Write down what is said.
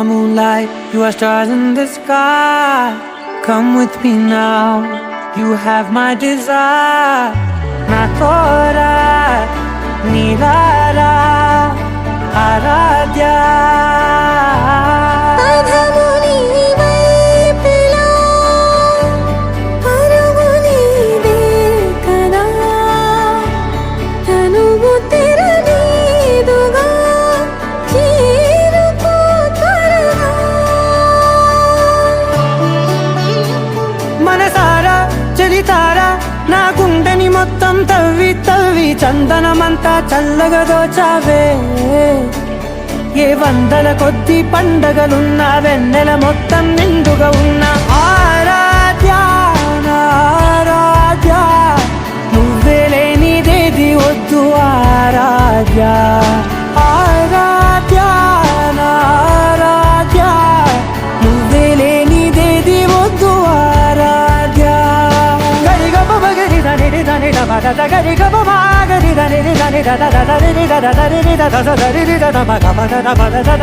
my moonlight, you are stars in the sky. Come with me now, you have my desire. Na tora, nilara, aradhya. మనసారా చలితారా నా గుండెని మొత్తం తవ్వి తవ్వి చందనమంతా చల్లగా దోచావే. ఏ వందల కొద్ది పండగలున్నా వెన్నెల మొత్తం నిండుగా ఉన్న ఆరాధ్య నా ఆరాధ్య, నువ్వే లేనిదేది వద్దు ఆరాధ్య. ఆరాధ్య నా ఆరాధ్య, నువ్వే లేనిదేది వద్దు ఆరాధ్య. గరిగప గరి దని దని దమ దద గరిగప గరి దని దని దద దద దని దద దని దద దద దని దద మగ మగ దద దద.